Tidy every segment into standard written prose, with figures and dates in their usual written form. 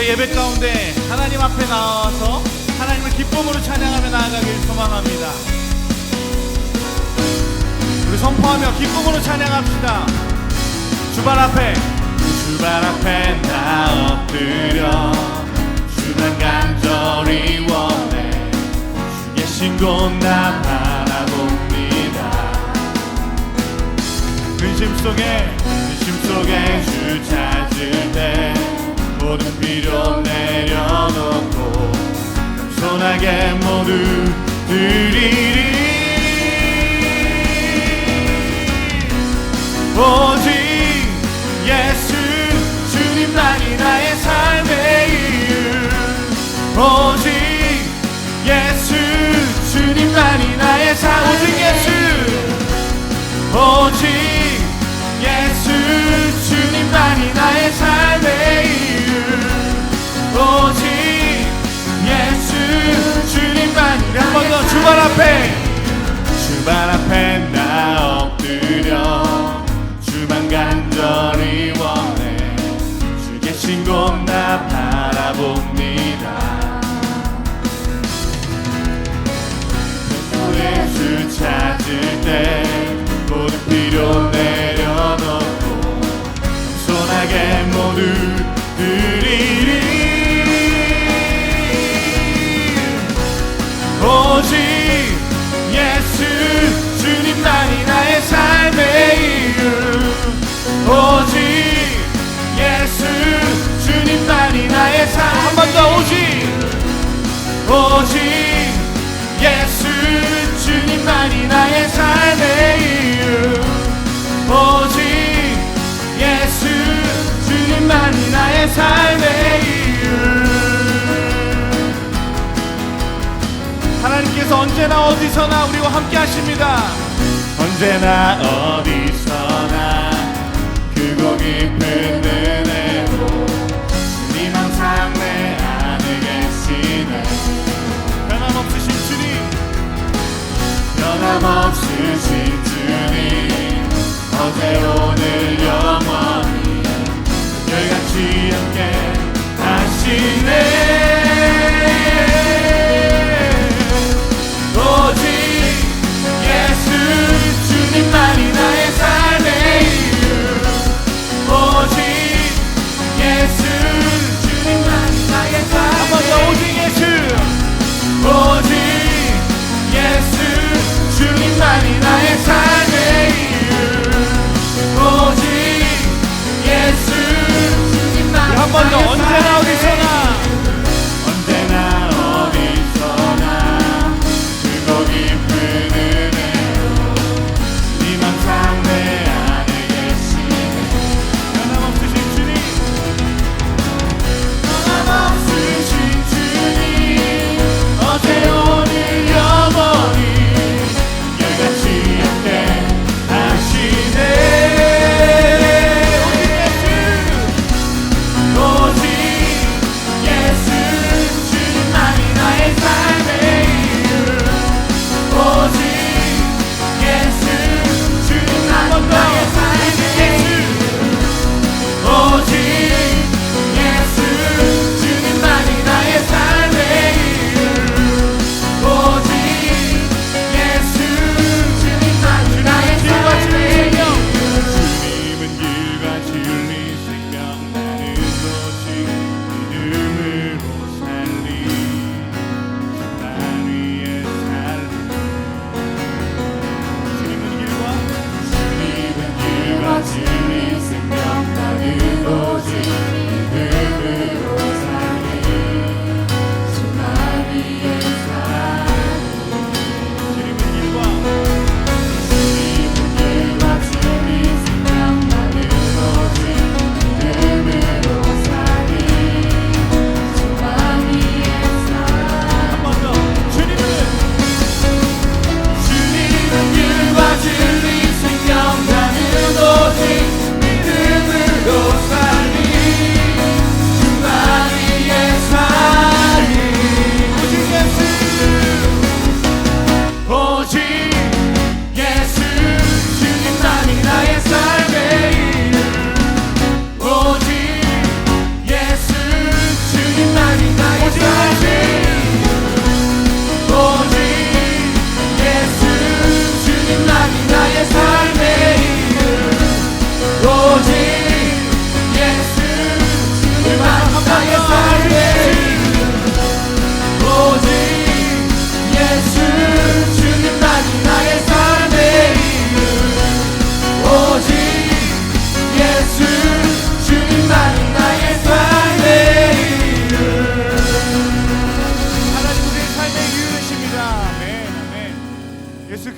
예배 가운데 하나님 앞에 나와서 하나님을 기쁨으로 찬양하며 나아가길 소망합니다. 우리 선포하며 기쁨으로 찬양합시다. 주발 앞에 나 엎드려 주만 간절히 원해 주 계신 곳 나 바라봅니다. 근심 속에 주 찾을 때 모든 필요 내려놓고 겸손하게 모두 드리리. 오직 예수 주님만이 나의 삶의 이유. 오직 예수 주님만이 나의 삶. 오직 예수 주님만이 나의 삶의 이유. 오직 예수 주님만이. 한 번 더. 주발 앞에 나 엎드려 주만 간절히 원해 주 계신 곳 나 바라봅니다. 너의 주 찾을 때 모든 필요 내려놓고 겸손하게 모두 드리리. 오직 예수 주님만이 나의 삶의 이유. 오직 예수 주님만이 나의 삶. 한 번 더. 오직 예수 주님만이 나의 삶의 이유. 오직 예수 주님만이 나의 삶의 이유. 하나님께서 언제나 어디서나 우리와 함께 하십니다. 언제나 어디서나 크고 깊은 은혜로 주님 항상 내 안에 계시네. 변함없으신 주님 어제 오늘 영원히 열같이 함께 하시네. 오직 예수 주님만이 나의 삶의 이유. 오직 예수 주님만이 나의 삶의 이유. 한 번 더. 오직 예수 주님만이 나의 삶의 이유. 오직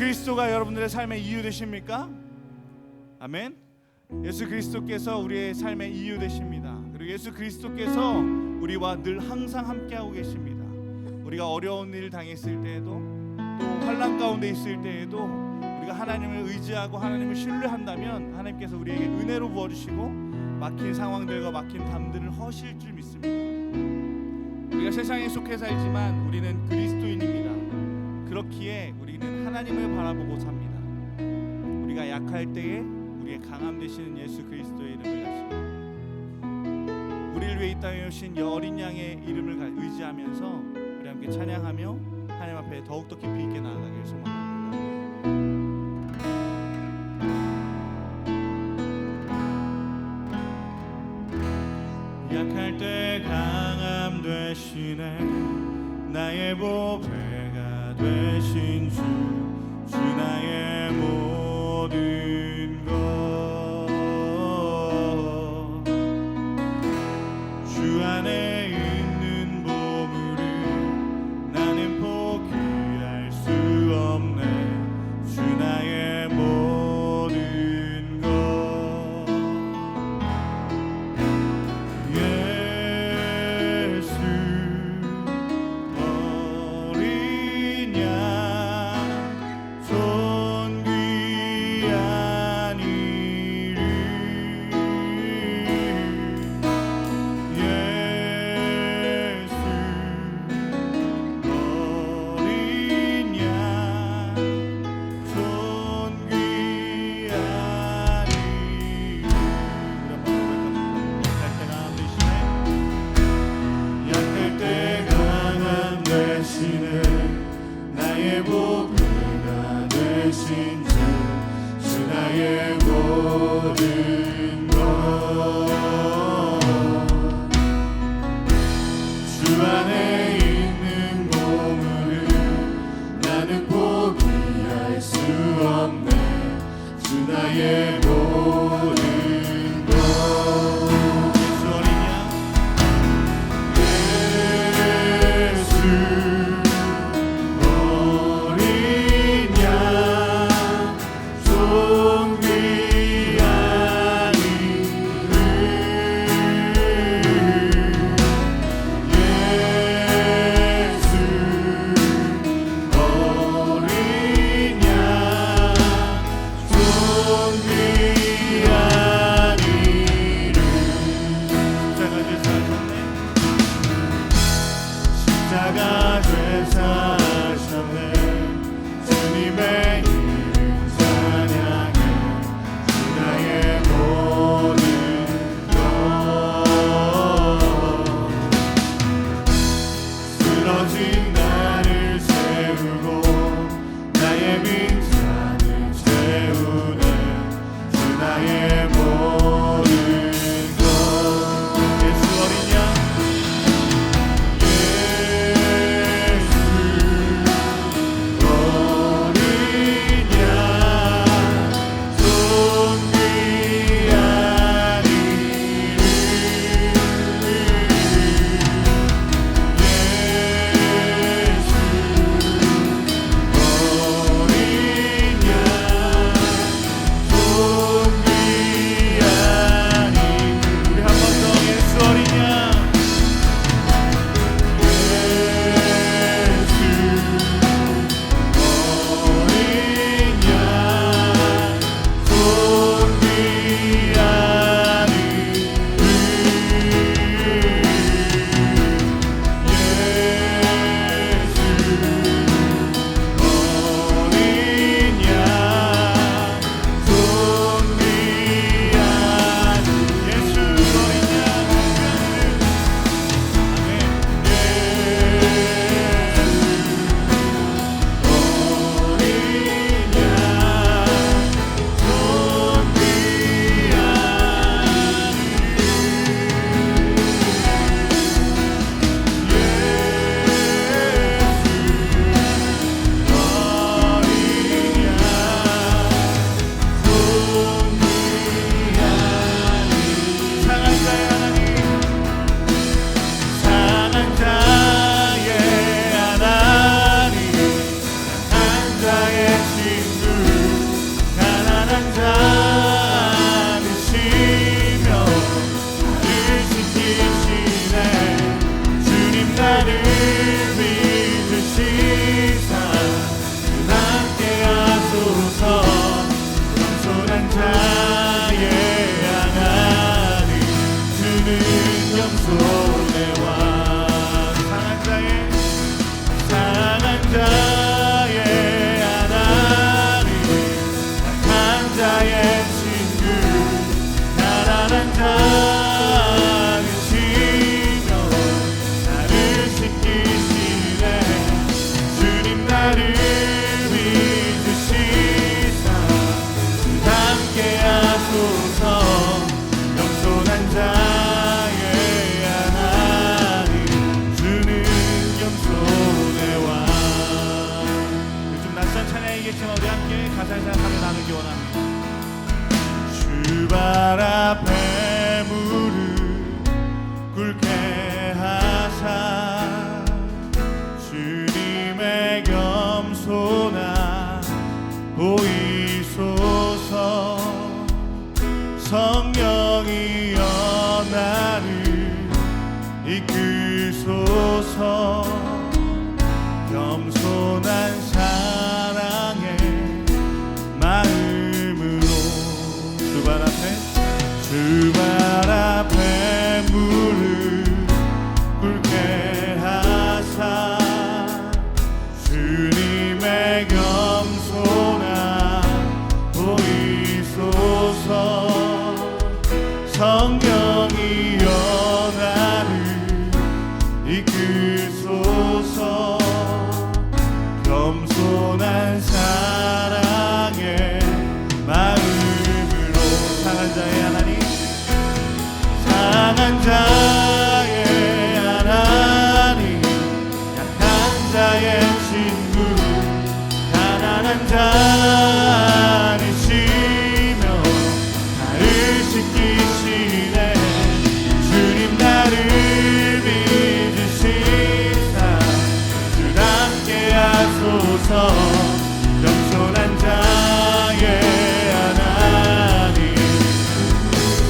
그리스도가 여러분들의 삶의 이유 되십니까? 아멘. 예수 그리스도께서 우리의 삶의 이유 되십니다. 그리고 예수 그리스도께서 우리와 늘 항상 함께하고 계십니다. 우리가 어려운 일 당했을 때에도, 또 환난 가운데 있을 때에도 우리가 하나님을 의지하고 하나님을 신뢰한다면 하나님께서 우리에게 은혜로 부어주시고 막힌 상황들과 막힌 담들을 허실 줄 믿습니다. 우리가 세상에 속해 살지만 우리는 그리스도인입니다. 그렇기에 우리는 하나님을 바라보고 삽니다. 우리가 약할 때에 우리의 강함 되시는 예수 그리스도의 이름을 가지고 우리를 위해 이 땅에 오신 어린 양의 이름을 의지하면서 우리 함께 찬양하며 하나님 앞에 더욱더 깊이 있게 나아가길 소망합니다. 약할 때 강함 되시네 나의 보배가 되신 주 나의 모든 것 주 안에 있는 보물을 나는 포기할 수 없네 주 나의 모든 것 예수 어린 양 존귀한 이름 예수 어린 양 존귀한 이름 약할 때 강함 되시네 나의 보배가 되신 주 나의 모든 것 주 안에 있는 보물을 나는 포기할 수 없네 주 나의 모든 것 예수 어린 양 예수 어린 양 존귀한 이름 예수 어린 양 존귀한 하소서. 겸손한 자의 하나님 주는 겸손의 왕. 요즘 낯선 찬양이겠지만 우리 함께 가사를 생각하며 나누기 원합니다. 주 발 앞에 무릎 꿇게 하사 주님의 겸손한 보이소서. 성령이여 나를 이끄소서. 겸손한 사랑의 마음으로 주 발 앞에 무릎 꿇게 하사 주님의 겸손한 보이소서. 성령이여 나를 이끄소서. 겸손한 사랑의 마음으로 상한 자의 하나님, 상한 자의 하나님, 약한 자의 친구, 가난한 자이시며 나를 지키시네. 주님 나를 믿으시사 주답게 하소서. 겸손한 자의 하나님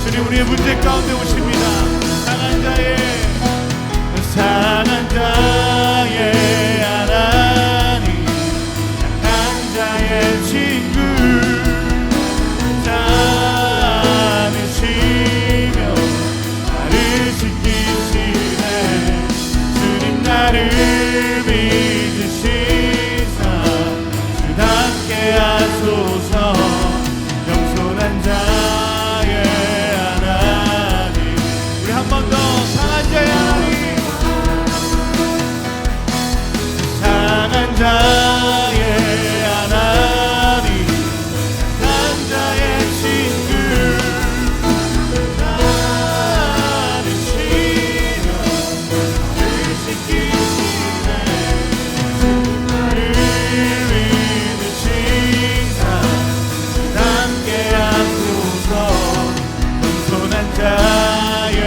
주님 우리의 문제 가운데 오십니다. 상한 자의 하나님, 약한 자의 친구, 자으시며 나를 지키시네. 주님 나를 믿으시사 주답게 하소서. 겸손한 자의 하나님 우리 한 번 더 상한 자의 하나님, 상한 자의 하나님, 약한 자의 친구, 나르시며 나를 지키시네. 나를 믿으시사 주답게 하소서. 겸손한 자의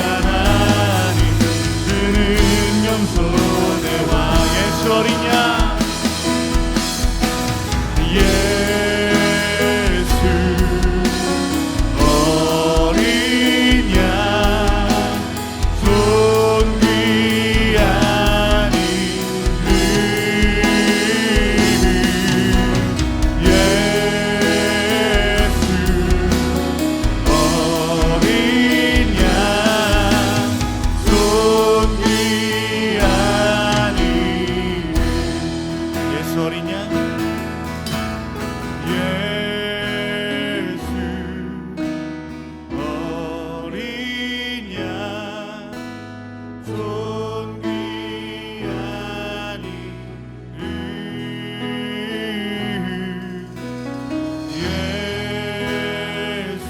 하나님 주는 겸손의 왕. 예수 어린 양, 예수 어린 양, 존귀한 이름. 예수 어린 양, 존귀한 이름. 예수 어린 양, 예수 어린 양, 존귀한 이름. 예수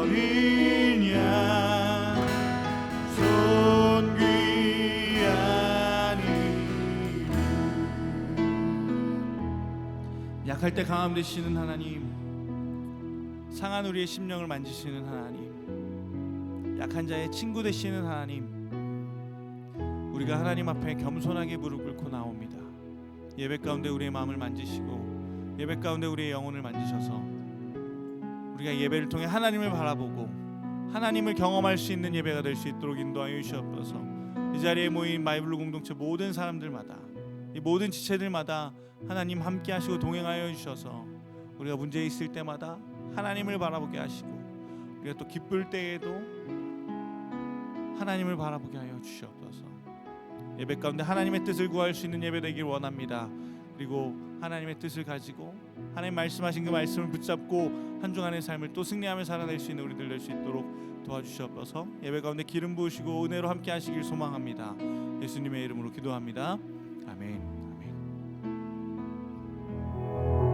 어린 양, 존귀한 이름. 약할 때 강함 되시는 하나님, 상한 우리의 심령을 만지시는 하나님, 약한 자의 친구 되시는 하나님, 우리가 하나님 앞에 겸손하게 무릎 꿇고 나옵니다. 예배 가운데 우리의 마음을 만지시고 예배 가운데 우리의 영혼을 만지셔서 우리가 예배를 통해 하나님을 바라보고 하나님을 경험할 수 있는 예배가 될 수 있도록 인도하여 주시옵소서. 이 자리에 모인 마이블루 공동체 모든 사람들마다, 이 모든 지체들마다 하나님 함께 하시고 동행하여 주셔서 우리가 문제 있을 때마다 하나님을 바라보게 하시고 우리가 또 기쁠 때에도 하나님을 바라보게 하여 주시옵소서. 예배 가운데 하나님의 뜻을 구할 수 있는 예배 되길 원합니다. 그리고 하나님의 뜻을 가지고 하나님 말씀하신 그 말씀을 붙잡고 한 주간의 삶을 또 승리하며 살아낼 수 있는 우리들 될 수 있도록 도와주시옵소서. 예배 가운데 기름 부으시고 은혜로 함께 하시길 소망합니다. 예수님의 이름으로 기도합니다. 아멘.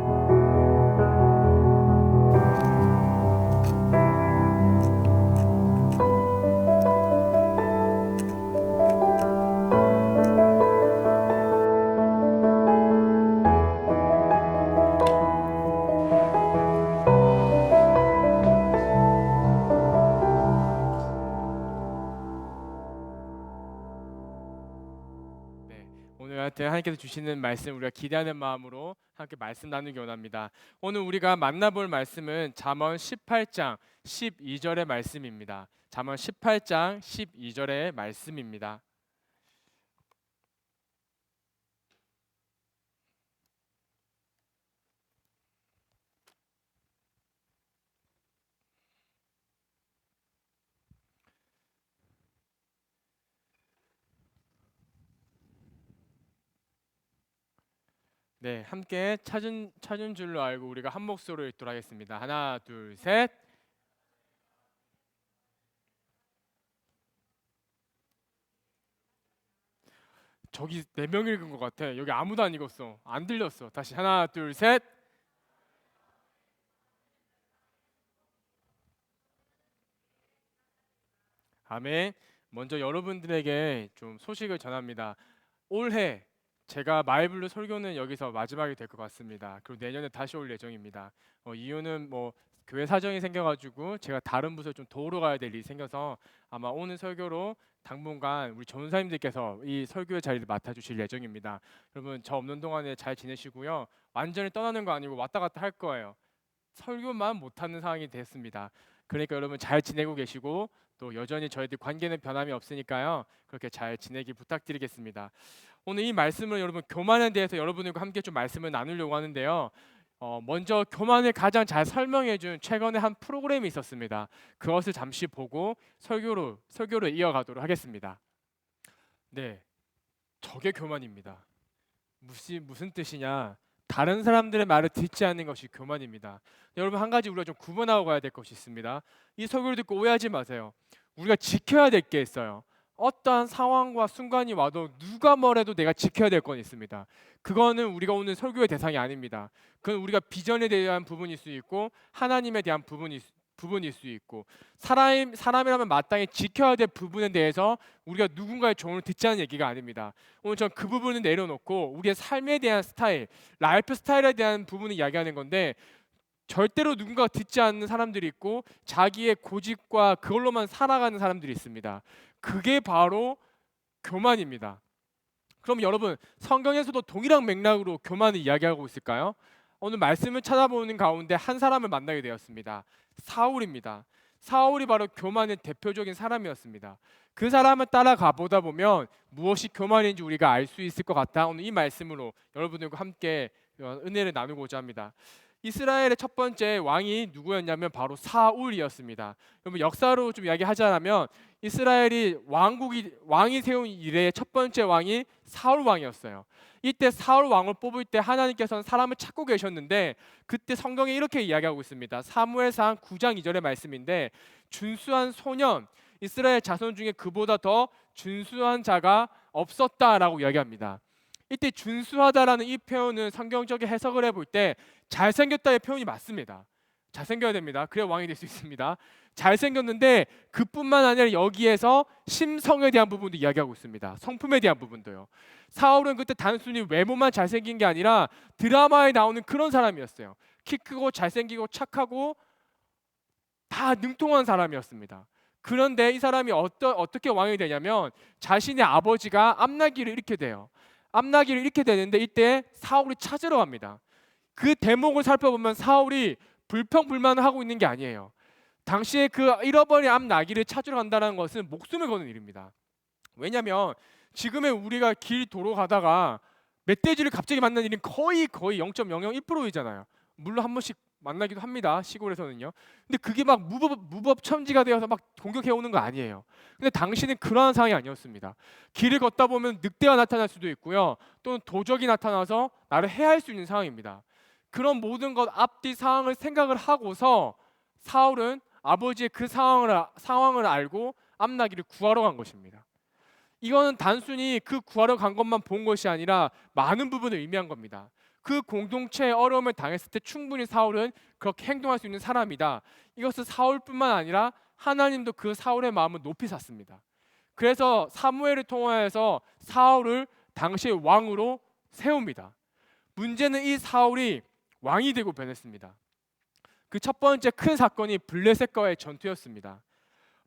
아멘. 같은 하나님께서 주시는 말씀 우리가 기대하는 마음으로 함께 말씀 나누기 원합니다. 오늘 우리가 만나볼 말씀은 잠언 18장 12절의 말씀입니다. 잠언 18장 12절의 말씀입니다. 네, 함께 찾은 줄로 알고 우리가 한 목소리로 읽도록 하겠습니다. 하나, 둘, 셋. 저기 4명 읽은 것 같아. 여기 아무도 안 읽었어. 안 들렸어. 다시 하나, 둘, 셋. 아멘. 먼저 여러분들에게 좀 소식을 전합니다. 올해 제가 마이블루 설교는 여기서 마지막이 될 것 같습니다. 그리고 내년에 다시 올 예정입니다. 이유는 뭐 교회 사정이 생겨가지고 제가 다른 부서에 좀 도우러 가야 될 일이 생겨서 아마 오늘 설교로 당분간 우리 전사님들께서 이 설교의 자리를 맡아주실 예정입니다. 여러분 저 없는 동안에 잘 지내시고요. 완전히 떠나는 거 아니고 왔다 갔다 할 거예요. 설교만 못하는 상황이 됐습니다. 그러니까 여러분 잘 지내고 계시고 또 여전히 저희들 관계는 변함이 없으니까요. 그렇게 잘 지내기 부탁드리겠습니다. 오늘 이 말씀을 여러분 교만에 대해서 여러분들과 함께 좀 말씀을 나누려고 하는데요. 먼저 교만을 가장 잘 설명해준 최근에 한 프로그램이 있었습니다. 그것을 잠시 보고 설교를 이어가도록 하겠습니다. 네, 저게 교만입니다. 무슨 뜻이냐? 다른 사람들의 말을 듣지 않는 것이 교만입니다. 여러분 한 가지 우리가 좀 구분하고 가야 될 것이 있습니다. 이 설교를 듣고 오해하지 마세요. 우리가 지켜야 될 게 있어요. 어떠한 상황과 순간이 와도 누가 뭐래도 내가 지켜야 될 건 있습니다. 그거는 우리가 오늘 설교의 대상이 아닙니다. 그건 우리가 비전에 대한 부분일 수 있고 하나님에 대한 부분일 수 있고 사람이라면 마땅히 지켜야 될 부분에 대해서 우리가 누군가의 조언을 듣지 않는 얘기가 아닙니다. 오늘 전 그 부분을 내려놓고 우리의 삶에 대한 스타일, 라이프 스타일에 대한 부분을 이야기하는 건데 절대로 누군가가 듣지 않는 사람들이 있고 자기의 고집과 그걸로만 살아가는 사람들이 있습니다. 그게 바로 교만입니다. 그럼 여러분 성경에서도 동일한 맥락으로 교만을 이야기하고 있을까요? 오늘 말씀을 찾아보는 가운데 한 사람을 만나게 되었습니다. 사울입니다. 사울이 바로 교만의 대표적인 사람이었습니다. 그 사람을 따라가 보다 보면 무엇이 교만인지 우리가 알 수 있을 것 같다. 오늘 이 말씀으로 여러분들과 함께 은혜를 나누고자 합니다. 이스라엘의 첫 번째 왕이 누구였냐면 바로 사울이었습니다. 여러분 역사로 좀 이야기하자면 이스라엘이 왕이 세운 이래의 첫 번째 왕이 사울 왕이었어요. 이때 사울 왕을 뽑을 때 하나님께서는 사람을 찾고 계셨는데 그때 성경에 이렇게 이야기하고 있습니다. 사무엘상 9장 2절의 말씀인데 준수한 소년 이스라엘 자손 중에 그보다 더 준수한 자가 없었다라고 이야기합니다. 이때 준수하다라는 이 표현은 성경적인 해석을 해볼 때 잘생겼다의 표현이 맞습니다. 잘생겨야 됩니다. 그래야 왕이 될 수 있습니다. 잘생겼는데 그뿐만 아니라 여기에서 심성에 대한 부분도 이야기하고 있습니다. 성품에 대한 부분도요. 사울은 그때 단순히 외모만 잘생긴 게 아니라 드라마에 나오는 그런 사람이었어요. 키 크고 잘생기고 착하고 다 능통한 사람이었습니다. 그런데 이 사람이 어떻게 왕이 되냐면 자신의 아버지가 암나기를 잃게 돼요. 암나기를 잃게 되는데 이때 사울이 찾으러 갑니다. 그 대목을 살펴보면 사울이 불평불만을 하고 있는 게 아니에요. 당시에 그 잃어버린 암나기를 찾으러 간다는 것은 목숨을 거는 일입니다. 왜냐하면 지금의 우리가 도로 가다가 멧돼지를 갑자기 만나는 일은 거의 0.001%이잖아요. 물론 한 번씩 만나기도 합니다. 시골에서는요. 근데 그게 막 무법천지가 되어서 막 공격해 오는 거 아니에요. 근데 당신은 그러한 상황이 아니었습니다. 길을 걷다 보면 늑대가 나타날 수도 있고요. 또는 도적이 나타나서 나를 해할 수 있는 상황입니다. 그런 모든 것 앞뒤 상황을 생각을 하고서 사울은 아버지의 그 상황을 알고 암나기를 구하러 간 것입니다. 이거는 단순히 그 구하러 간 것만 본 것이 아니라 많은 부분을 의미한 겁니다. 그 공동체의 어려움을 당했을 때 충분히 사울은 그렇게 행동할 수 있는 사람이다. 이것은 사울뿐만 아니라 하나님도 그 사울의 마음을 높이 샀습니다. 그래서 사무엘을 통하여서 사울을 당시의 왕으로 세웁니다. 문제는 이 사울이 왕이 되고 변했습니다. 그 첫 번째 큰 사건이 블레셋과의 전투였습니다.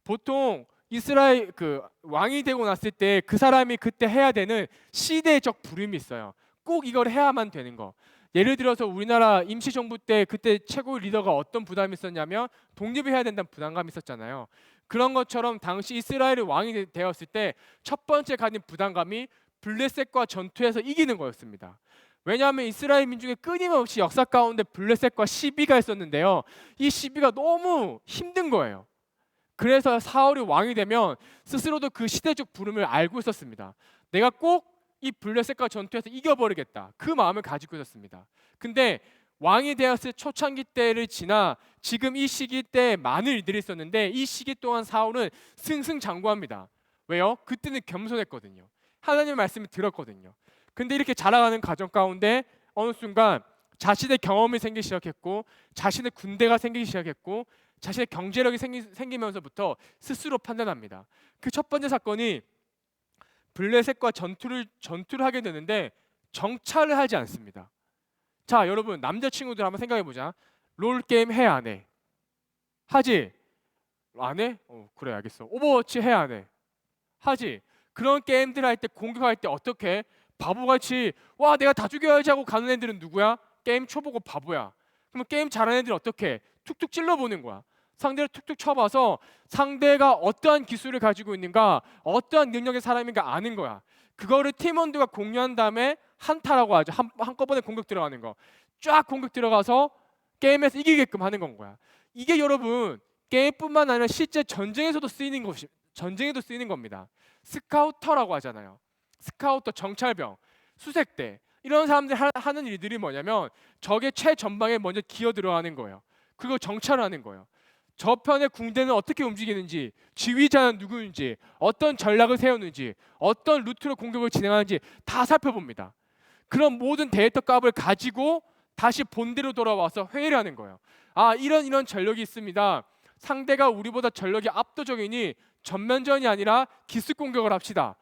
보통 이스라엘 그 왕이 되고 났을 때 그 사람이 그때 해야 되는 시대적 부름이 있어요. 꼭 이걸 해야만 되는 거. 예를 들어서 우리나라 임시정부 때 그때 최고 리더가 어떤 부담이 있었냐면 독립을 해야 된다는 부담감이 있었잖아요. 그런 것처럼 당시 이스라엘의 왕이 되었을 때 첫 번째 가진 부담감이 블레셋과 전투에서 이기는 거였습니다. 왜냐하면 이스라엘 민중의 끊임없이 역사 가운데 블레셋과 시비가 있었는데요. 이 시비가 너무 힘든 거예요. 그래서 사울이 왕이 되면 스스로도 그 시대적 부름을 알고 있었습니다. 내가 꼭 이 블레셋과 전투에서 이겨버리겠다. 그 마음을 가지고 있었습니다. 근데 왕이 되었을 초창기 때를 지나 지금 이 시기 때 많은 일들이 있었는데 이 시기 동안 사울은 승승장구합니다. 왜요? 그때는 겸손했거든요. 하나님의 말씀을 들었거든요. 근데 이렇게 자라가는 과정 가운데 어느 순간 자신의 경험이 생기기 시작했고 자신의 군대가 생기기 시작했고 자신의 경제력이 생기면서부터 스스로 판단합니다. 그 첫 번째 사건이 블레셋과 전투를 하게 되는데 정찰을 하지 않습니다. 자, 여러분 남자친구들 한번 생각해 보자. 롤 게임 해 안 해? 하지? 안 해? 그래 알겠어. 오버워치 해 안 해? 하지? 그런 게임들 할 때 공격할 때 어떻게 바보같이 와 내가 다 죽여야지 하고 가는 애들은 누구야? 게임 초보고 바보야. 그러면 게임 잘하는 애들은 어떻게 툭툭 찔러보는 거야. 상대를 툭툭 쳐봐서 상대가 어떠한 기술을 가지고 있는가, 어떠한 능력의 사람인가 아는 거야. 그거를 팀원들과 공유한 다음에 한타라고 하죠. 한꺼번에 공격 들어가는 거. 쫙 공격 들어가서 게임에서 이기게끔 하는 건 거야. 이게 여러분 게임뿐만 아니라 실제 전쟁에서도 쓰이는 겁니다. 스카우터라고 하잖아요. 스카우터, 정찰병, 수색대 이런 사람들이 하는 일들이 뭐냐면 적의 최전방에 먼저 기어 들어가는 거예요. 그리고 정찰하는 거예요. 저편의 군대는 어떻게 움직이는지, 지휘자는 누구인지, 어떤 전략을 세우는지, 어떤 루트로 공격을 진행하는지 다 살펴봅니다. 그런 모든 데이터 값을 가지고 다시 본대로 돌아와서 회의를 하는 거예요. 아, 이런 전력이 있습니다. 상대가 우리보다 전력이 압도적이니 전면전이 아니라 기습 공격을 합시다.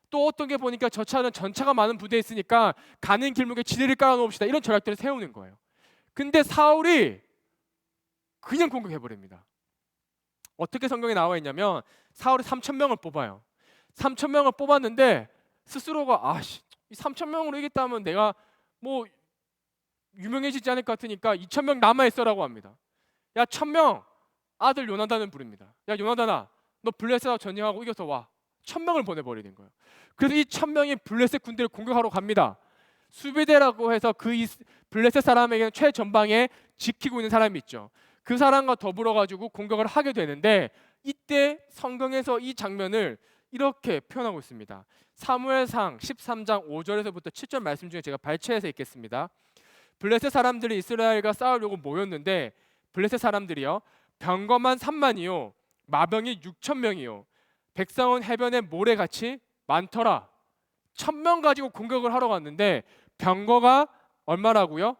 또 어떤 게 보니까 저 차는 전차가 많은 부대에 있으니까 가는 길목에 지대를 깔아 놓읍시다. 이런 전략들을 세우는 거예요. 근데 사울이 그냥 공격해 버립니다. 어떻게 성경에 나와 있냐면 사울이 3,000명을 뽑아요. 3,000명을 뽑았는데 스스로가 이 3,000명으로 이겼다면 내가 뭐 유명해지지 않을 것 같으니까 2,000명 남아 있어라고 합니다. 야 1,000명 아들 요나단을 부릅니다. 야 요나단아 너 블레셋하고 전쟁하고 이겨서 와. 1,000명을 보내버리는 거예요. 그래서 이 1,000명이 블레셋 군대를 공격하러 갑니다. 수비대라고 해서 그 블레셋 사람에게는 최전방에 지키고 있는 사람이 있죠. 그 사람과 더불어 가지고 공격을 하게 되는데 이때 성경에서 이 장면을 이렇게 표현하고 있습니다. 사무엘상 13장 5절에서부터 7절 말씀 중에 제가 발췌해서 읽겠습니다. 블레셋 사람들이 이스라엘과 싸우려고 모였는데 블레셋 사람들이요 병거만 3만이요 마병이 6,000명이요 백성은 해변에 모래같이 많더라. 1,000명 가지고 공격을 하러 갔는데 병거가 얼마라고요?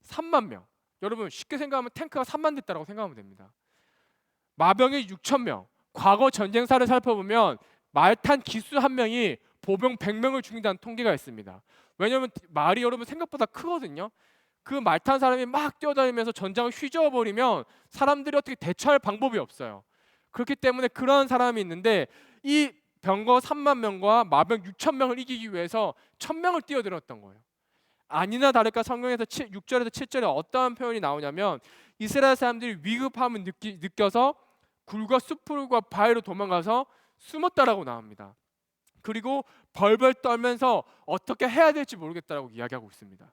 3만 명. 여러분 쉽게 생각하면 탱크가 3만 됐다라고 생각하면 됩니다. 마병이 6,000명. 과거 전쟁사를 살펴보면 말탄 기수 한 명이 보병 100명을 죽인다는 통계가 있습니다. 왜냐하면 말이 여러분 생각보다 크거든요. 그 말탄 사람이 막 뛰어다니면서 전장을 휘저어 버리면 사람들이 어떻게 대처할 방법이 없어요. 그렇기 때문에 그러한 사람이 있는데 이 병거 3만 명과 마병 6,000명을 이기기 위해서 1,000명을 뛰어들었던 거예요. 아니나 다를까 성경에서 6절에서 7절에 어떠한 표현이 나오냐면 이스라엘 사람들이 위급함을 느껴서 굴과 숲풀과 바위로 도망가서 숨었다라고 나옵니다. 그리고 벌벌 떨면서 어떻게 해야 될지 모르겠다라고 이야기하고 있습니다.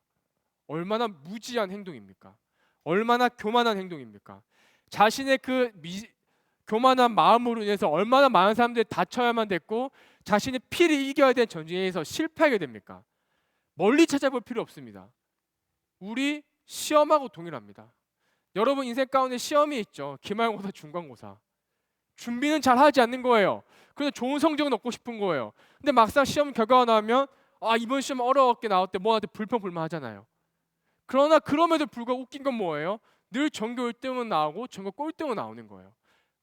얼마나 무지한 행동입니까? 얼마나 교만한 행동입니까? 자신의 그 교만한 마음으로 인해서 얼마나 많은 사람들이 다쳐야만 됐고 자신의 피를 이겨야 될 전쟁에서 실패하게 됩니까? 멀리 찾아볼 필요 없습니다. 우리 시험하고 동일합니다. 여러분 인생 가운데 시험이 있죠. 기말고사, 중간고사. 준비는 잘 하지 않는 거예요. 그래서 좋은 성적은 얻고 싶은 거예요. 근데 막상 시험 결과가 나오면 이번 시험 어렵게 나왔대 뭐한테 불평불만하잖아요. 그러나 그럼에도 불구하고 웃긴 건 뭐예요? 늘 전교 1등은 나오고 전교 꼴등은 나오는 거예요.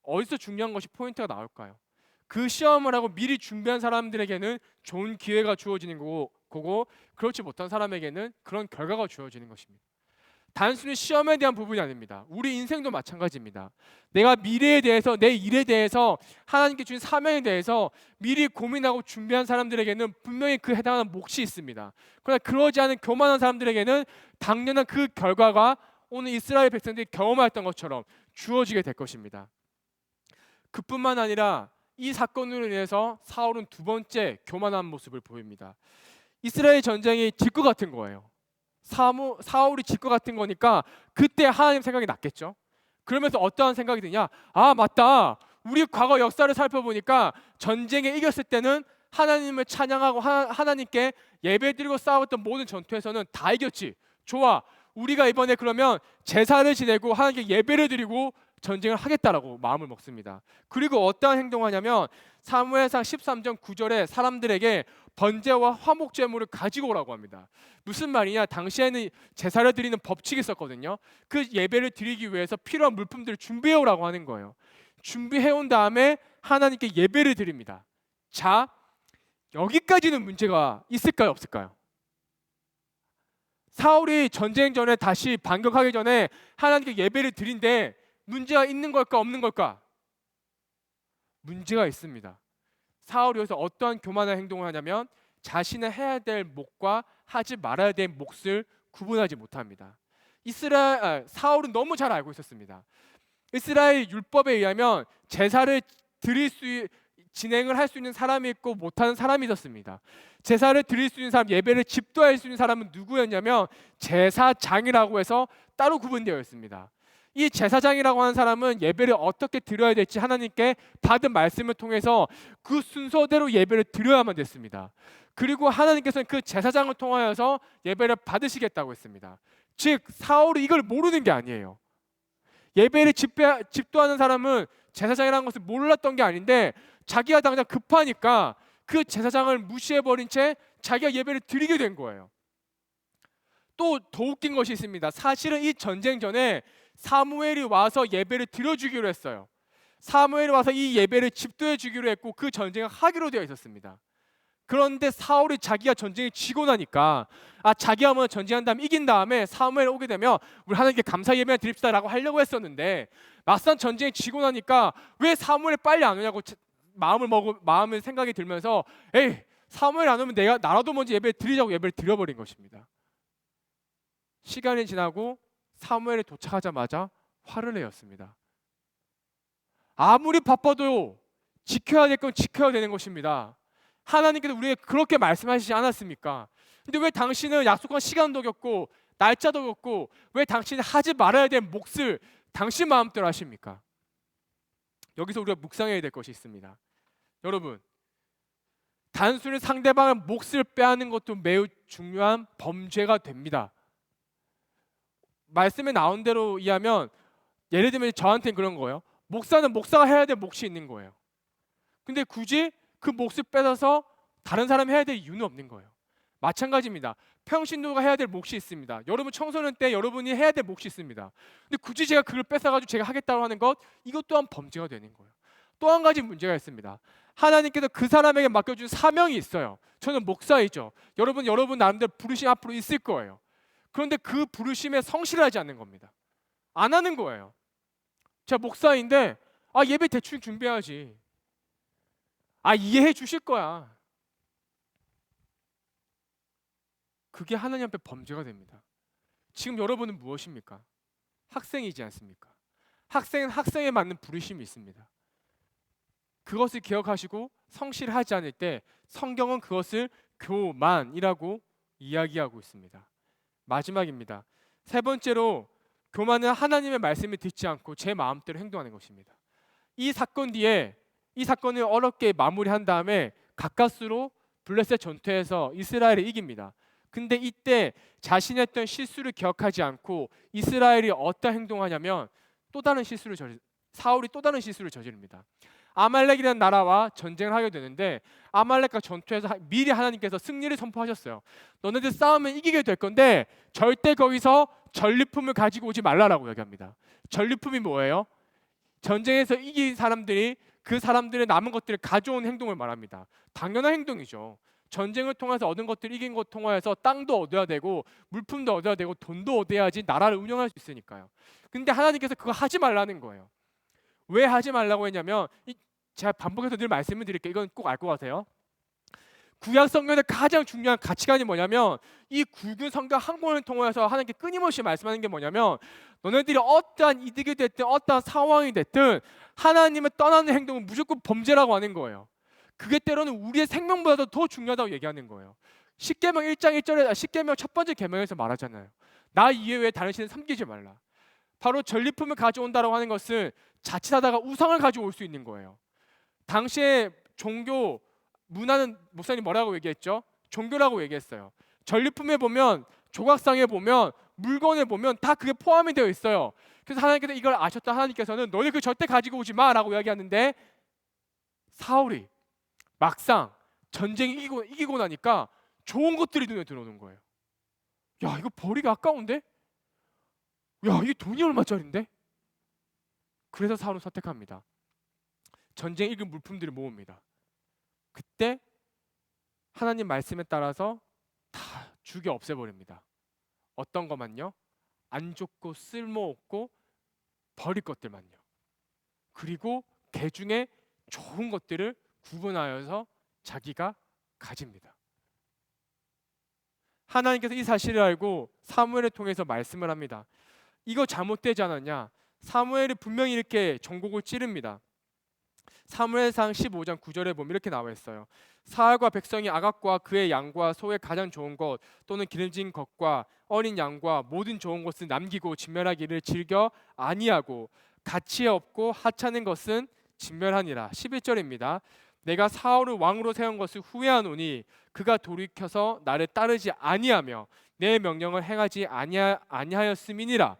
어디서 중요한 것이 포인트가 나올까요? 그 시험을 하고 미리 준비한 사람들에게는 좋은 기회가 주어지는 거고 그렇지 못한 사람에게는 그런 결과가 주어지는 것입니다. 단순히 시험에 대한 부분이 아닙니다. 우리 인생도 마찬가지입니다. 내가 미래에 대해서, 내 일에 대해서, 하나님께 주신 사명에 대해서 미리 고민하고 준비한 사람들에게는 분명히 그 해당하는 몫이 있습니다. 그러나 그러지 않은 교만한 사람들에게는 당연한 그 결과가 오늘 이스라엘 백성들이 경험했던 것처럼 주어지게 될 것입니다. 그뿐만 아니라 이 사건으로 인해서 사울은 두 번째 교만한 모습을 보입니다. 이스라엘 전쟁이 질 것 같은 거예요. 사울이 질 것 같은 거니까 그때 하나님 생각이 났겠죠. 그러면서 어떠한 생각이 드냐? 아, 맞다. 우리 과거 역사를 살펴보니까 전쟁에 이겼을 때는 하나님을 찬양하고 하나님께 예배드리고 싸웠던 모든 전투에서는 다 이겼지. 좋아. 우리가 이번에 그러면 제사를 지내고 하나님께 예배를 드리고 전쟁을 하겠다라고 마음을 먹습니다. 그리고 어떠한 행동을 하냐면 사무엘상 13장 9절에 사람들에게 번제와 화목 제물을 가지고 오라고 합니다. 무슨 말이냐? 당시에는 제사를 드리는 법칙이 있었거든요. 그 예배를 드리기 위해서 필요한 물품들을 준비해 오라고 하는 거예요. 준비해 온 다음에 하나님께 예배를 드립니다. 자, 여기까지는 문제가 있을까요, 없을까요? 사울이 전쟁 전에 다시 반격하기 전에 하나님께 예배를 드린데 문제가 있는 걸까, 없는 걸까? 문제가 있습니다. 사울이 여기서 어떠한 교만한 행동을 하냐면 자신의 해야 될 몫과 하지 말아야 될 몫을 구분하지 못합니다. 사울은 너무 잘 알고 있었습니다. 이스라엘 율법에 의하면 제사를 진행을 할 수 있는 사람이 있고 못하는 사람이 있었습니다. 제사를 드릴 수 있는 사람, 예배를 집도할 수 있는 사람은 누구였냐면 제사장이라고 해서 따로 구분되어 있습니다. 이 제사장이라고 하는 사람은 예배를 어떻게 드려야 될지 하나님께 받은 말씀을 통해서 그 순서대로 예배를 드려야만 됐습니다. 그리고 하나님께서는 그 제사장을 통하여서 예배를 받으시겠다고 했습니다. 즉 사울이 이걸 모르는 게 아니에요. 예배를 집도하는 사람은 제사장이라는 것을 몰랐던 게 아닌데 자기가 당장 급하니까 그 제사장을 무시해버린 채 자기가 예배를 드리게 된 거예요. 또 더 웃긴 것이 있습니다. 사실은 이 전쟁 전에 사무엘이 와서 예배를 드려주기로 했어요. 사무엘이 와서 이 예배를 집도해 주기로 했고 그 전쟁을 하기로 되어 있었습니다. 그런데 사울이 자기가 전쟁에 지고 나니까 자기가 먼저 전쟁한 다음에 이긴 다음에 사무엘이 오게 되면 우리 하나님께 감사 예배를 드립시다라고 하려고 했었는데 막상 전쟁에 지고 나니까 왜 사무엘이 빨리 안 오냐고 마음을 생각이 들면서 에이 사무엘 안 오면 나라도 먼저 예배를 드리자고 예배를 드려버린 것입니다. 시간이 지나고 사무엘이 도착하자마자 화를 내었습니다. 아무리 바빠도 지켜야 될 건 지켜야 되는 것입니다. 하나님께서 우리에게 그렇게 말씀하시지 않았습니까? 근데 왜 당신은 약속한 시간도 겪고 날짜도 겪고 왜 당신이 하지 말아야 될 몫을 당신 마음대로 하십니까? 여기서 우리가 묵상해야 될 것이 있습니다. 여러분, 단순히 상대방의 몫을 빼앗는 것도 매우 중요한 범죄가 됩니다. 말씀에 나온 대로 이해하면 예를 들면 저한테는 그런 거예요. 목사는 목사가 해야 될 몫이 있는 거예요. 근데 굳이 그 몫을 뺏어서 다른 사람이 해야 될 이유는 없는 거예요. 마찬가지입니다. 평신도가 해야 될 몫이 있습니다. 여러분 청소년 때 여러분이 해야 될 몫이 있습니다. 근데 굳이 제가 그걸 뺏어가지고 제가 하겠다고 하는 것, 이것 또한 범죄가 되는 거예요. 또 한 가지 문제가 있습니다. 하나님께서 그 사람에게 맡겨준 사명이 있어요. 저는 목사이죠. 여러분 나름대로 부르심 앞으로 있을 거예요. 그런데 그 부르심에 성실하지 않는 겁니다. 안 하는 거예요. 제가 목사인데 예배 대충 준비해야지. 이해해 주실 거야. 그게 하나님 앞에 범죄가 됩니다. 지금 여러분은 무엇입니까? 학생이지 않습니까? 학생은 학생에 맞는 부르심이 있습니다. 그것을 기억하시고 성실하지 않을 때 성경은 그것을 교만이라고 이야기하고 있습니다. 마지막입니다. 세 번째로 교만은 하나님의 말씀을 듣지 않고 제 마음대로 행동하는 것입니다. 이 사건을 어렵게 마무리한 다음에 가까스로 블레셋 전투에서 이스라엘이 이깁니다. 근데 이때 자신이 했던 실수를 기억하지 않고 이스라엘이 어떤 행동하냐면 사울이 또 다른 실수를 저지릅니다. 아말렉이라는 나라와 전쟁을 하게 되는데 아말렉과 전투에서 미리 하나님께서 승리를 선포하셨어요. 너네들 싸우면 이기게 될 건데 절대 거기서 전리품을 가지고 오지 말라라고 이야기합니다. 전리품이 뭐예요? 전쟁에서 이긴 사람들이 그 사람들의 남은 것들을 가져온 행동을 말합니다. 당연한 행동이죠. 전쟁을 통해서 얻은 것들 이긴 것 통해서 땅도 얻어야 되고 물품도 얻어야 되고 돈도 얻어야지 나라를 운영할 수 있으니까요. 근데 하나님께서 그거 하지 말라는 거예요. 왜 하지 말라고 했냐면 제가 반복해서 늘 말씀을 드릴게요. 이건 꼭 알 것 같아요. 구약 성경의 가장 중요한 가치관이 뭐냐면 이 굵은 성경 한 권을 통해서 하나님께 끊임없이 말씀하는 게 뭐냐면 너네들이 어떠한 이득이 됐든 어떠한 상황이 됐든 하나님을 떠나는 행동은 무조건 범죄라고 하는 거예요. 그게 때로는 우리의 생명보다도 더 중요하다고 얘기하는 거예요. 십계명 1장 1절에 십계명 첫 번째 계명에서 말하잖아요. 나 이외에 다른 신을 섬기지 말라. 바로 전리품을 가져온다라고 하는 것은 자칫하다가 우상을 가져올 수 있는 거예요. 당시에 종교 문화는 목사님 뭐라고 얘기했죠? 종교라고 얘기했어요. 전리품에 보면 조각상에 보면 물건에 보면 다 그게 포함이 되어 있어요. 그래서 하나님께서 이걸 아셨다 하나님께서는 너네 그 절대 가지고 오지 마라고 이야기하는데 사울이 막상 전쟁이 이기고 나니까 좋은 것들이 눈에 들어오는 거예요. 야 이거 버리기 아까운데? 야 이게 돈이 얼마짜린데? 그래서 사울은 선택합니다. 전쟁 이긴 물품들을 모읍니다. 그때 하나님 말씀에 따라서 다 죽여 없애버립니다. 어떤 것만요? 안 좋고 쓸모없고 버릴 것들만요. 그리고 그 중에 좋은 것들을 구분하여서 자기가 가집니다. 하나님께서 이 사실을 알고 사무엘을 통해서 말씀을 합니다. 이거 잘못되지 않았냐? 사무엘이 분명히 이렇게 전곡을 찌릅니다. 사무엘상 15장 9절에 보면 이렇게 나와 있어요. 사울과 백성이 아각과 그의 양과 소의 가장 좋은 것 또는 기름진 것과 어린 양과 모든 좋은 것을 남기고 진멸하기를 즐겨 아니하고 가치 없고 하찮은 것은 진멸하니라. 11절입니다. 내가 사울을 왕으로 세운 것을 후회하노니 그가 돌이켜서 나를 따르지 아니하며 내 명령을 행하지 아니하였음이니라.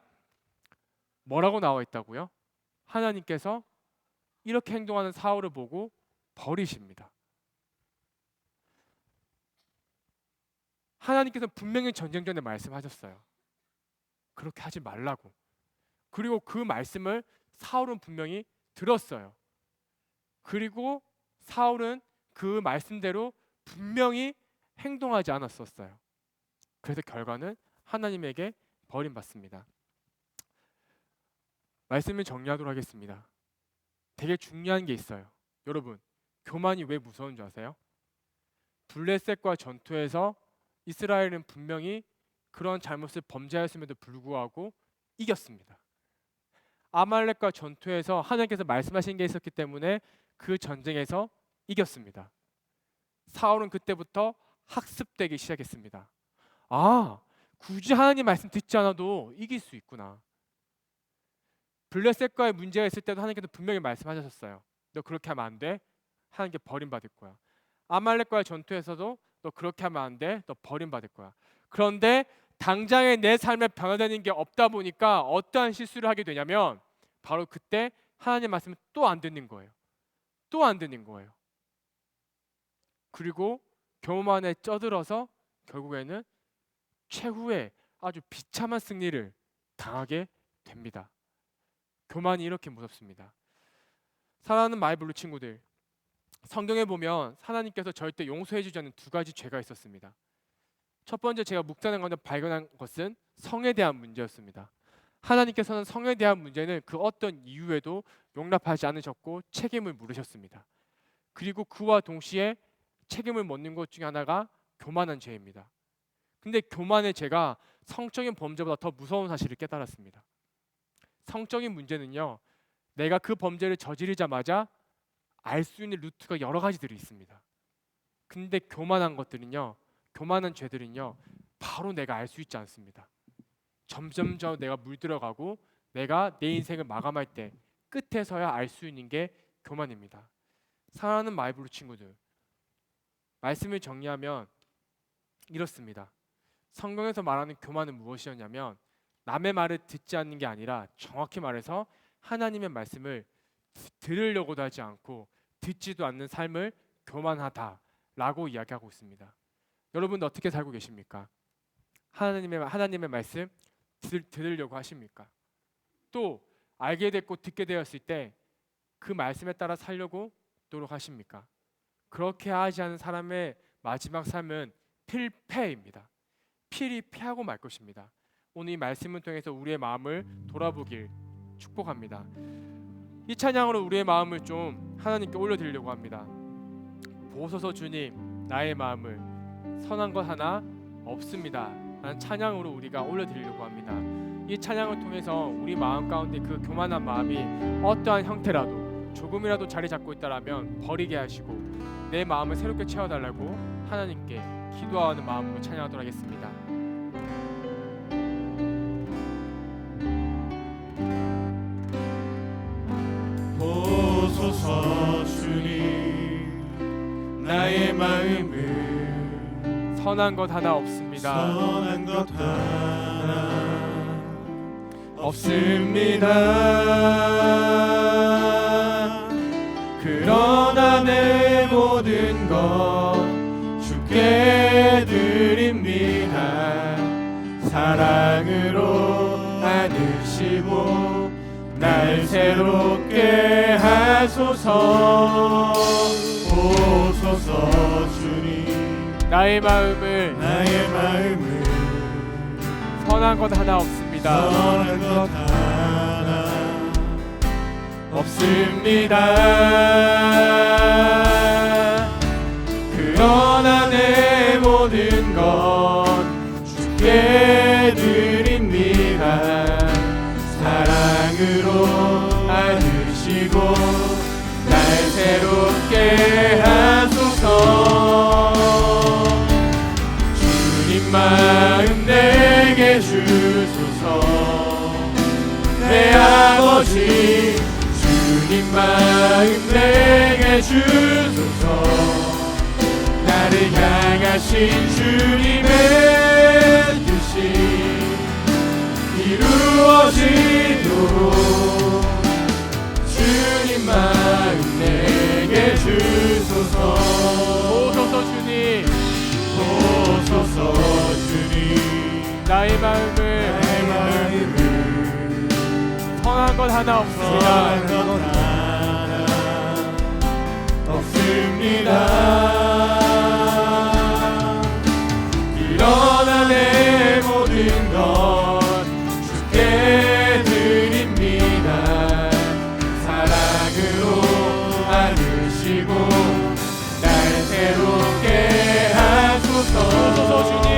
뭐라고 나와 있다고요? 하나님께서 이렇게 행동하는 사울을 보고 버리십니다. 하나님께서 분명히 전쟁 전에 말씀하셨어요. 그렇게 하지 말라고. 그리고 그 말씀을 사울은 분명히 들었어요. 그리고 사울은 그 말씀대로 분명히 행동하지 않았었어요. 그래서 결과는 하나님에게 버림받습니다. 말씀을 정리하도록 하겠습니다. 되게 중요한 게 있어요. 여러분, 교만이 왜 무서운 줄 아세요? 블레셋과 전투에서 이스라엘은 분명히 그런 잘못을 범죄하였음에도 불구하고 이겼습니다. 아말렉과 전투에서 하나님께서 말씀하신 게 있었기 때문에 그 전쟁에서 이겼습니다. 사울은 그때부터 학습되기 시작했습니다. 아, 굳이 하나님 말씀 듣지 않아도 이길 수 있구나. 블레셋과의 문제가 있을 때도 하나님께서 분명히 말씀하셨어요. 너 그렇게 하면 안 돼. 하나님께 버림받을 거야. 아말렉과의 전투에서도 너 그렇게 하면 안 돼. 너 버림받을 거야. 그런데 당장에 내 삶에 변화되는 게 없다 보니까 어떠한 실수를 하게 되냐면 바로 그때 하나님 말씀을 또 안 듣는 거예요. 또 안 듣는 거예요. 그리고 교만에 쩌들어서 결국에는 최후의 아주 비참한 승리를 당하게 됩니다. 교만이 이렇게 무섭습니다. 사랑하는 마이블루 친구들, 성경에 보면 하나님께서 절대 용서해주지 않는 두 가지 죄가 있었습니다. 첫 번째 제가 묵상하는 가운데 발견한 것은 성에 대한 문제였습니다. 하나님께서는 성에 대한 문제는 그 어떤 이유에도 용납하지 않으셨고 책임을 물으셨습니다. 그리고 그와 동시에 책임을 묻는 것 중에 하나가 교만한 죄입니다. 근데 교만의 죄가 성적인 범죄보다 더 무서운 사실을 깨달았습니다. 성적인 문제는요, 내가 그 범죄를 저지르자마자 알 수 있는 루트가 여러 가지들이 있습니다. 근데 교만한 것들은요, 교만한 죄들은요, 바로 내가 알 수 있지 않습니다. 점점점 내가 물들어가고 내가 내 인생을 마감할 때 끝에서야 알 수 있는 게 교만입니다. 사랑하는 마이블루 친구들, 말씀을 정리하면 이렇습니다. 성경에서 말하는 교만은 무엇이었냐면 남의 말을 듣지 않는 게 아니라 정확히 말해서 하나님의 말씀을 들으려고도 하지 않고 듣지도 않는 삶을 교만하다라고 이야기하고 있습니다. 여러분 어떻게 살고 계십니까? 하나님의 말씀 들으려고 하십니까? 또 알게 됐고 듣게 되었을 때 그 말씀에 따라 살려고 노력하십니까? 그렇게 하지 않은 사람의 마지막 삶은 필패입니다. 필히 패하고 말 것입니다. 오늘 이 말씀을 통해서 우리의 마음을 돌아보길 축복합니다. 이 찬양으로 우리의 마음을 좀 하나님께 올려드리려고 합니다. 보소서 주님, 나의 마음을 선한 것 하나 없습니다 라는 찬양으로 우리가 올려드리려고 합니다. 이 찬양을 통해서 우리 마음 가운데 그 교만한 마음이 어떠한 형태라도 조금이라도 자리 잡고 있다라면 버리게 하시고 내 마음을 새롭게 채워달라고 하나님께 기도하는 마음으로 찬양하도록 하겠습니다. 보소서 주님, 나의 마음을 선한 것 하나 없습니다. 선한 것 하나 없습니다. 그러나 내 모든 것 주께 드립니다. 사랑으로 안으시고 날 새롭게 하소서. 보소서 주님, 나의 마음을 선한 것 하나 없습니다. 선한 것 하나 없습니다. 그러나 내 모든 것 주께 드립니다. 사랑으로 안으시고 날 새롭게 하소서. 주님 마음 내게 주소서. 내 아버지 주님 마음 내게 주소서. 나를 향하신 주님의 뜻이 이루어지도록 주님 마음 내게 주소서. 보소서 주님, 보소서 주님, 나의 마음을 선한 것 하나 없습니다. 선한 것 하나 없습니다. 그러나 내 모든 것 주께 드립니다. 사랑으로 안으시고 날 새롭게 하소서. 보소서 주님,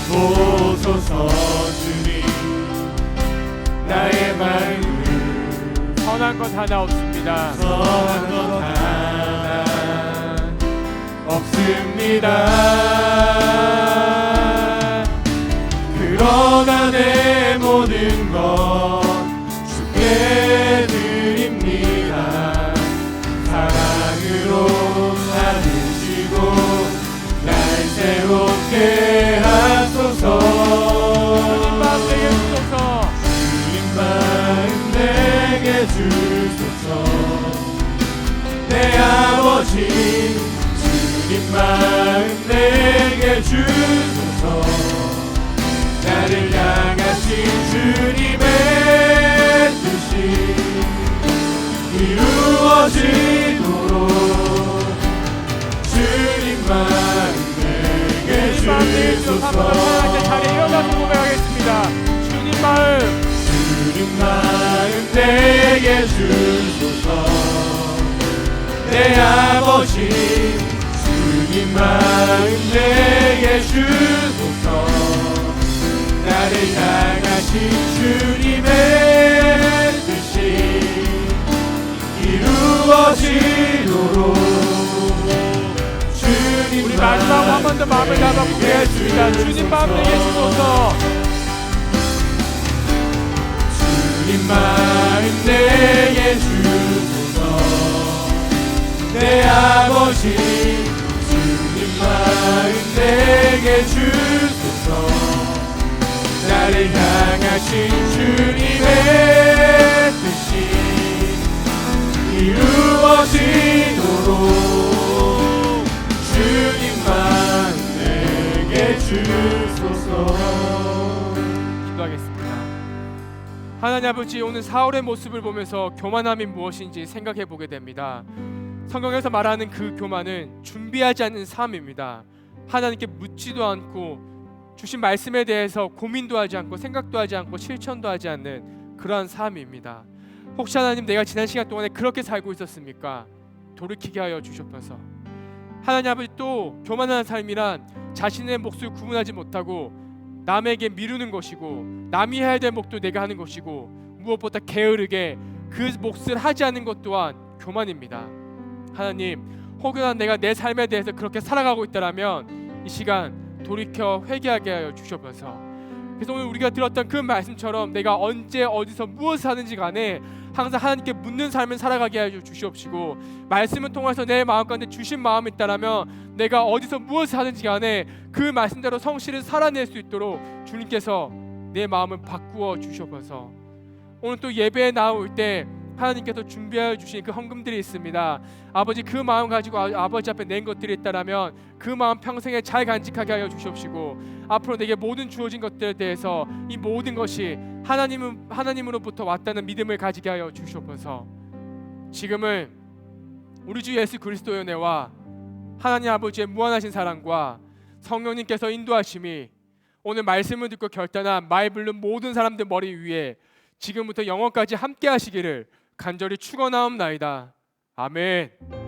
보소서 주님, 나의 마음을 선한 것 하나 없습니다. 선한 것 하나 없습니다. 그러나 내 모든 것 주께 드립니다. 사랑으로 안으시고 날 새롭게 하소서. 주님 마음 내게 주소서. 주님 마음 내게 주소서. 내 아버지 주님 마음 내게 주소서. 나를 향하신 주님의 뜻이 이루어지도록 주님 마음 내게 주소서. 자리에 일어나서 고백하겠습니다. 주님 마음 내게 주소서. 내 아버지 주님 마음 내게 주소서. 나를 향하신 주님의 뜻이 이루어지도록 주님 우리 마지막으로 한 번 더 마음을 담아 고백하겠습니다. 주님 마음 내게 주소서. 주님 마음 내게 주소서. 내 아버지 주님 마음 내게 주소서. 나를 향하신 주님의 뜻이 이루어지도록 주님 마음 내게 주소서. 기도하겠습니다. 하나님 아버지, 오늘 사울의 모습을 보면서 교만함이 무엇인지 생각해 보게 됩니다. 성경에서 말하는 그 교만은 준비하지 않는 삶입니다. 하나님께 묻지도 않고 주신 말씀에 대해서 고민도 하지 않고 생각도 하지 않고 실천도 하지 않는 그러한 삶입니다. 혹시 하나님 내가 지난 시간 동안에 그렇게 살고 있었습니까? 돌이키게 하여 주시옵소서. 하나님 아버지, 또 교만한 삶이란 자신의 몫을 구분하지 못하고 남에게 미루는 것이고 남이 해야 될 몫도 내가 하는 것이고 무엇보다 게으르게 그 몫을 하지 않는 것 또한 교만입니다. 하나님, 혹여나 내가 내 삶에 대해서 그렇게 살아가고 있다면 이 시간 돌이켜 회개하게 하여 주시옵소서. 그래서 오늘 우리가 들었던 그 말씀처럼 내가 언제 어디서 무엇을 하는지 간에 항상 하나님께 묻는 삶을 살아가게 하여 주시옵시고, 말씀을 통해서 내 마음 가운데 주신 마음이 있다면 내가 어디서 무엇을 하는지 간에 그 말씀대로 성실을 살아낼 수 있도록 주님께서 내 마음을 바꾸어 주시옵소서. 오늘 또 예배에 나올 때 하나님께서 준비하여 주신 그 헌금들이 있습니다. 아버지, 그 마음 가지고 아버지 앞에 낸 것들이 있다면 그 마음 평생에 잘 간직하게 하여 주시옵시고, 앞으로 내게 모든 주어진 것들에 대해서 이 모든 것이 하나님으로부터 왔다는 믿음을 가지게 하여 주시옵소서. 지금은 우리 주 예수 그리스도의 은혜와 하나님 아버지의 무한하신 사랑과 성령님께서 인도하심이 오늘 말씀을 듣고 결단한 마이블루 모든 사람들 머리 위에 지금부터 영원까지 함께 하시기를 간절히 축원하옵나이다. 아멘.